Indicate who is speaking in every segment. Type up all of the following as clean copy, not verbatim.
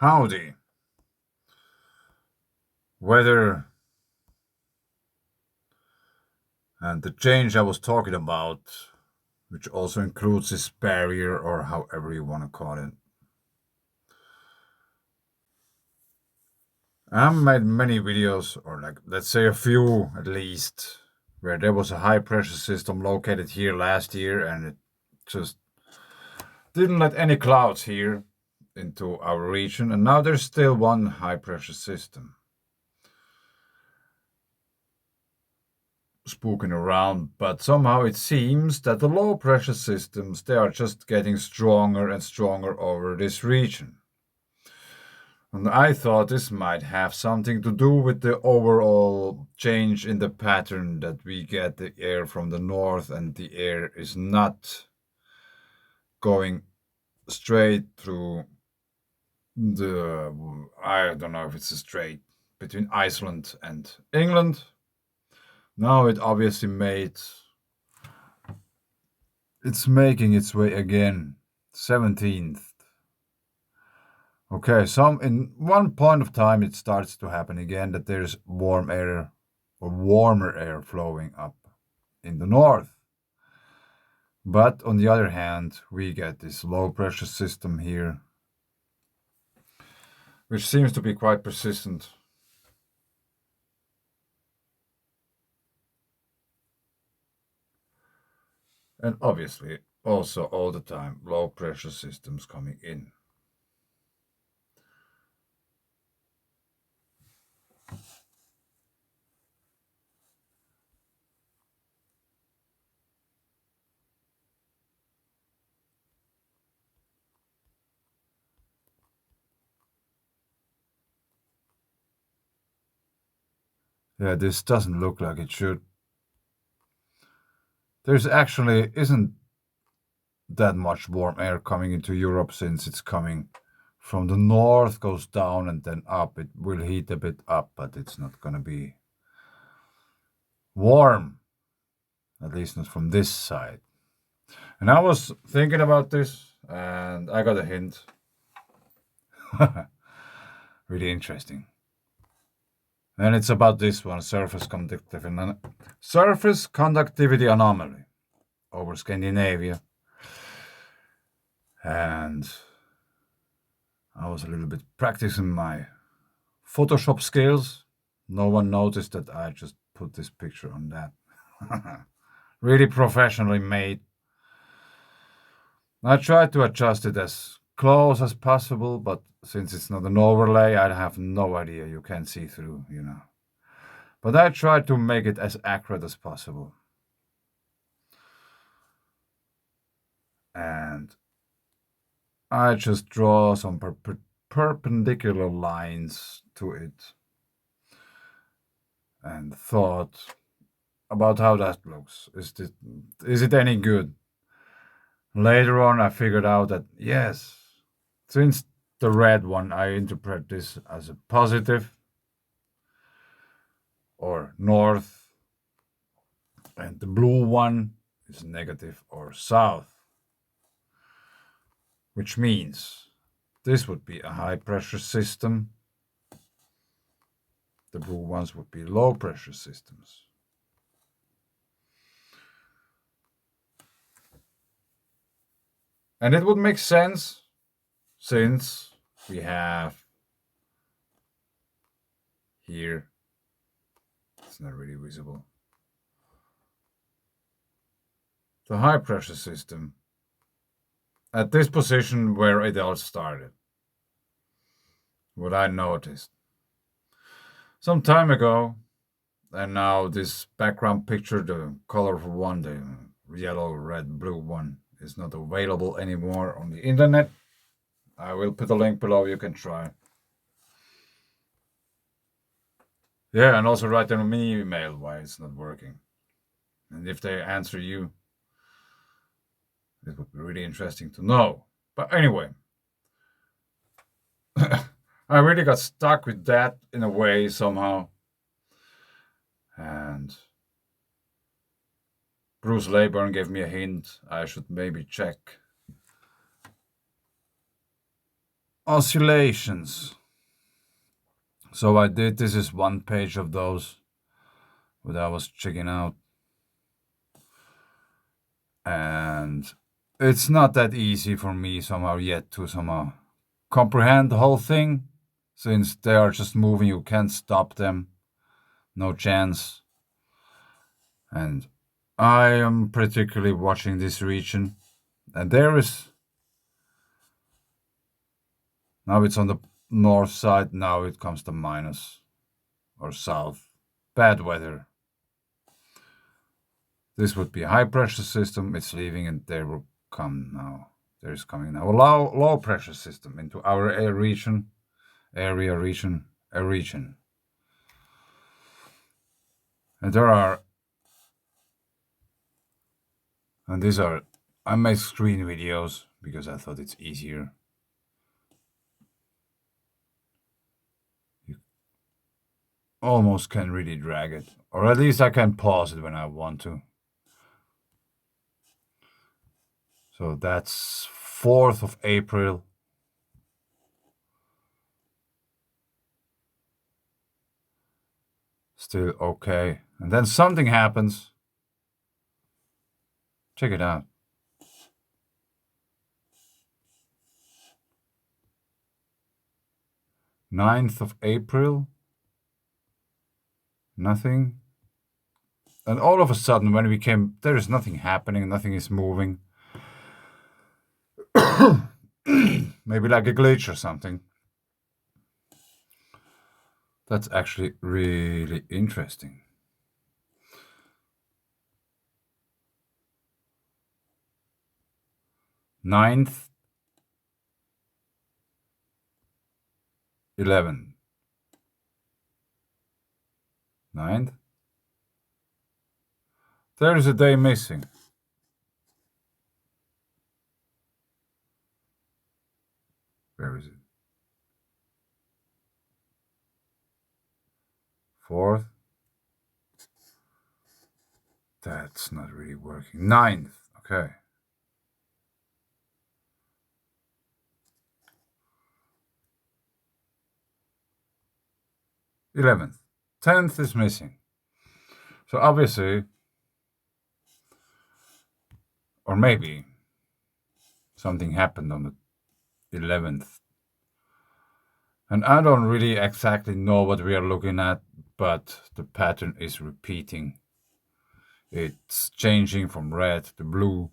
Speaker 1: Howdy. Weather and the change I was talking about, which also includes this barrier or however you want to call it. I've made many videos, or like let's say a few at least, where there was a high pressure system located here last year and it just didn't let any clouds here into our region, and now there's still one high pressure system spooking around, but somehow it seems that the low pressure systems, they are just getting stronger and stronger over this region. And I thought this might have something to do with the overall change in the pattern that we get the air from the north and the air is not going straight through I don't know if it's a straight between Iceland and England. Now it's making its way again. 17th. Okay, in one point of time it starts to happen again that there's warm air or warmer air flowing up in the north. But on the other hand, we get this low pressure system here, which seems to be quite persistent. And obviously, also all the time, low pressure systems coming in. Yeah, this doesn't look like it should. There's actually isn't that much warm air coming into Europe since it's coming from the north, goes down and then up. It will heat a bit up, but it's not going to be warm, at least not from this side. And I was thinking about this and I got a hint. Really interesting. And it's about this one, surface conductivity anomaly over Scandinavia. And I was a little bit practicing my Photoshop skills. No one noticed that I just put this picture on that. Really professionally made. I tried to adjust it as close as possible, but since it's not an overlay, I have no idea. You can't see through, But I tried to make it as accurate as possible. And I just draw some perpendicular lines to it and thought about how that looks. Is it any good? Later on, I figured out that yes, since the red one, I interpret this as a positive or north, and the blue one is negative or south, which means this would be a high pressure system. The blue ones would be low pressure systems. And it would make sense since we have here, it's not really visible, the high pressure system at this position where it all started. What I noticed some time ago, and now this background picture, the colorful one, the yellow, red, blue one, is not available anymore on the internet. I will put a link below, you can try. Yeah, and also write them an email why it's not working. And if they answer you, it would be really interesting to know. But anyway, I really got stuck with that in a way somehow. And Bruce Leybourne gave me a hint. I should maybe check oscillations. So I did, this is one page of those that I was checking out. And it's not that easy for me somehow yet to somehow comprehend the whole thing, since they are just moving, you can't stop them, no chance. And I am particularly watching this region, and there is, now it's on the north side, now it comes to minus or south, bad weather. This would be a high pressure system, it's leaving, and there will come now, there's coming now a low pressure system into our region, a region. And there are, and these are, I made screen videos because I thought it's easier. You almost can really drag it, or at least I can pause it when I want to. So that's 4th of April. Still okay. And then something happens. Check it out. 9th of April. Nothing. And all of a sudden, when we came, there is nothing happening, nothing is moving. Maybe like a glitch or something. That's actually really interesting. 9th, 11th, 9th. There is a day missing. Where is it? 4th. That's not really working. 9th. Okay. 11th. 10th is missing. So obviously, or maybe something happened on the 11th. And I don't really exactly know what we are looking at, but the pattern is repeating. It's changing from red to blue.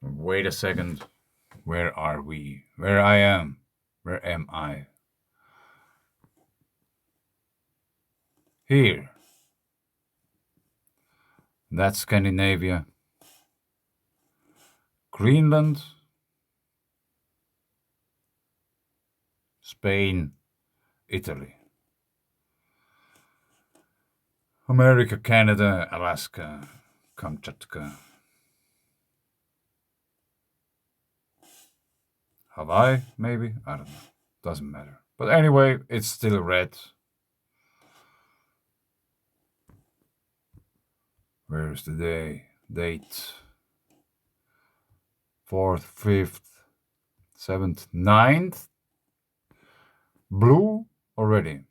Speaker 1: Wait a second. Where are we? Where I am? Where am I? Here. That's Scandinavia. Greenland. Spain. Italy. America, Canada, Alaska, Kamchatka. Hawaii, maybe? I don't know. Doesn't matter. But anyway, it's still red. Where's the date? 4th, 5th, 7th, 9th. Blue already.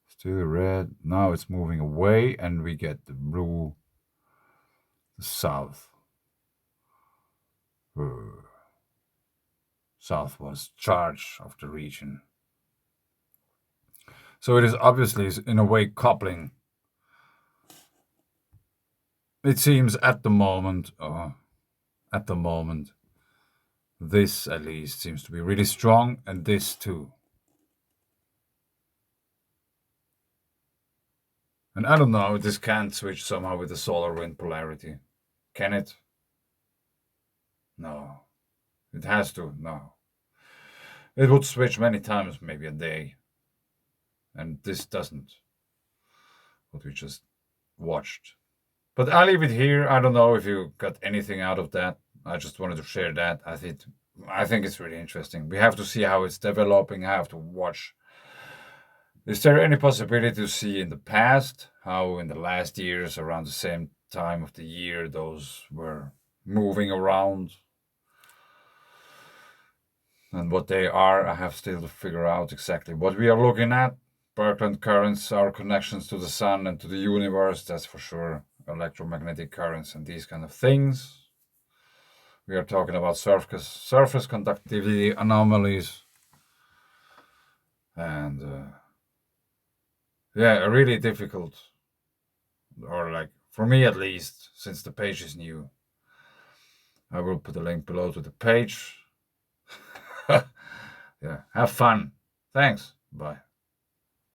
Speaker 1: Still red. Now it's moving away and we get the blue, the south. South was charge of the region. So it is obviously in a way coupling. It seems at the moment, this at least seems to be really strong, and this too. And I don't know, this can't switch somehow with the solar wind polarity. Can it? No. It has to, no. It would switch many times, maybe a day. And this doesn't, what we just watched. But I'll leave it here. I don't know if you got anything out of that. I just wanted to share that. I think it's really interesting. We have to see how it's developing. I have to watch. Is there any possibility to see in the past how in the last years, around the same time of the year, those were moving around? And what they are, I have still to figure out exactly what we are looking at. Birkeland currents are connections to the sun and to the universe, that's for sure. Electromagnetic currents and these kind of things. We are talking about surface conductivity anomalies. And yeah, really difficult, or like for me at least, since the page is new. I will put a link below to the page. Yeah, have fun. Thanks. Bye.